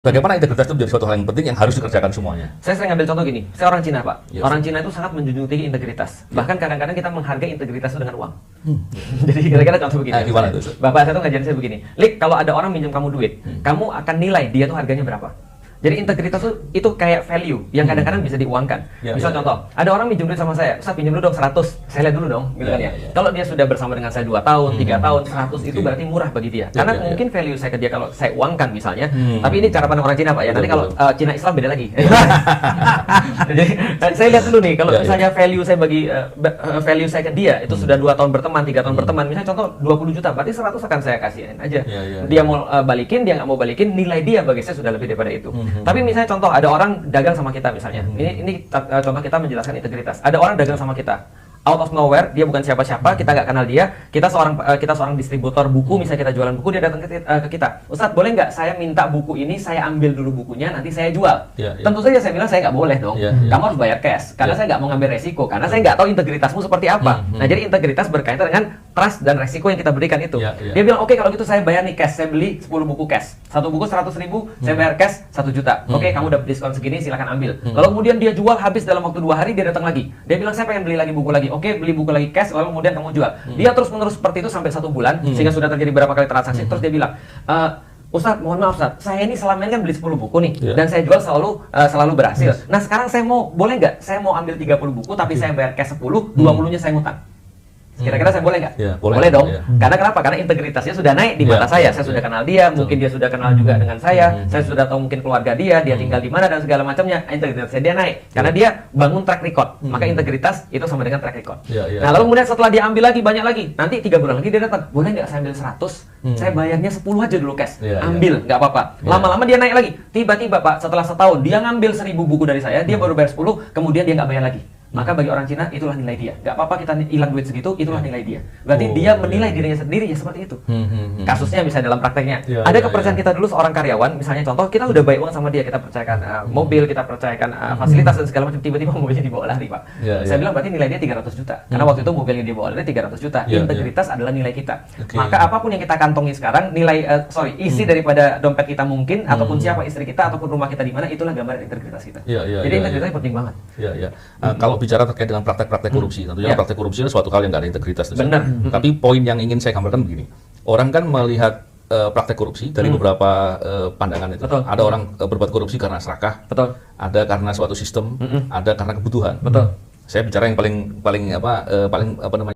Bagaimana integritas itu menjadi suatu hal yang penting yang harus dikerjakan semuanya. Saya sering ambil contoh gini, saya orang Cina Pak. Yes. Orang Cina itu sangat menjunjung tinggi integritas. Bahkan kadang-kadang kita menghargai integritas itu dengan uang. Jadi kira-kira contoh begini. Gimana itu? Bapak saya tuh ngajarin saya begini, Lik, kalau ada orang minjem kamu duit, kamu akan nilai dia tuh harganya berapa. Jadi integritas itu kayak value yang kadang-kadang bisa diuangkan. Misal contoh, ada orang minjem duit sama saya, Ustaz pinjam dulu dong 100, saya lihat dulu dong, gitu kan ya. Kalau dia sudah bersama dengan saya 2 tahun, 3 tahun, 100 itu berarti murah bagi dia. Karena mungkin value saya ke dia kalau saya uangkan misalnya, tapi ini cara pandang orang Cina Pak ya. Nanti kalau Cina Islam beda lagi. Jadi saya lihat dulu nih, kalau misalnya value saya bagi value saya ke dia itu sudah 2 tahun berteman, 3 tahun berteman, misalnya contoh 20 juta, berarti 100 akan saya kasihin aja. Dia mau balikin, dia nggak mau balikin, nilai dia bagi saya sudah lebih daripada itu. Tapi misalnya contoh ada orang dagang sama kita misalnya, ini contoh kita menjelaskan integritas. Ada orang dagang sama kita, out of nowhere, dia bukan siapa-siapa, kita nggak kenal dia, kita seorang distributor buku, misalnya kita jualan buku, dia datang ke kita, Ustadz boleh nggak saya minta buku ini, saya ambil dulu bukunya, nanti saya jual. Tentu saja saya bilang saya nggak boleh dong, kamu harus bayar cash, karena saya nggak mau ngambil resiko, karena saya nggak tahu integritasmu seperti apa. Nah jadi integritas berkaitan dengan trust dan resiko yang kita berikan itu. Dia bilang oke, kalau gitu saya bayar nih cash, saya beli 10 buku cash, 1 buku 100.000, saya bayar cash 1 juta. Oke, kamu dapat diskon segini, silakan ambil. Kalau kemudian dia jual habis dalam waktu 2 hari, dia datang lagi, dia bilang saya pengen beli lagi buku lagi. Oke, beli buku lagi cash, lalu kemudian kamu jual. Dia terus-menerus seperti itu sampai 1 bulan, sehingga sudah terjadi berapa kali transaksi. Terus dia bilang, Ustadz, mohon maaf Ustadz, saya ini selama ini kan beli 10 buku nih, dan saya jual selalu berhasil. Nah sekarang saya boleh nggak? Saya mau ambil 30 buku, tapi saya bayar cash 10, 20-nya saya ngutang. Kira-kira saya boleh nggak? Boleh dong. Karena kenapa? Karena integritasnya sudah naik di mata saya. Saya sudah kenal dia, mungkin dia sudah kenal juga dengan saya sudah tahu mungkin keluarga dia tinggal di mana dan segala macamnya. Integritasnya dia naik karena dia bangun track record. Maka integritas itu sama dengan track record. Nah lalu kemudian setelah dia ambil lagi banyak lagi, nanti 3 bulan lagi dia datang, boleh nggak saya ambil 100? Saya bayarnya 10 aja dulu cash. Ambil, nggak apa-apa. Lama-lama dia naik lagi. Tiba-tiba Pak, setelah setahun dia ngambil 1000 buku dari saya, dia baru bayar 10, kemudian dia nggak bayar lagi. Maka bagi orang Cina itulah nilai dia. Gak apa-apa kita hilang duit segitu, itulah nilai dia. Berarti dia menilai dirinya sendiri ya seperti itu. Kasusnya misalnya dalam prakteknya, ada kepercayaan kita dulu seorang karyawan, misalnya contoh kita udah baik banget sama dia, kita percayakan mobil, kita percayakan fasilitas dan segala macam, tiba-tiba mobilnya dibawa lari Pak. Saya bilang berarti nilai dia 300 juta. Karena waktu itu mobilnya dibawa lari 300 juta. Integritas adalah nilai kita. Maka apapun yang kita kantongi sekarang, isi daripada dompet kita mungkin, ataupun siapa istri kita, ataupun rumah kita di mana, itulah gambaran integritas kita. Jadi integritas penting banget. Kalau bicara terkait dengan praktek-praktek korupsi, tentunya praktek korupsi itu suatu hal yang nggak ada integritas. Benar. Tapi poin yang ingin saya gambarkan begini, orang kan melihat praktek korupsi dari beberapa pandangan itu. Betul. Ada orang berbuat korupsi karena serakah, ada karena suatu sistem, ada karena kebutuhan. Saya bicara yang paling apa namanya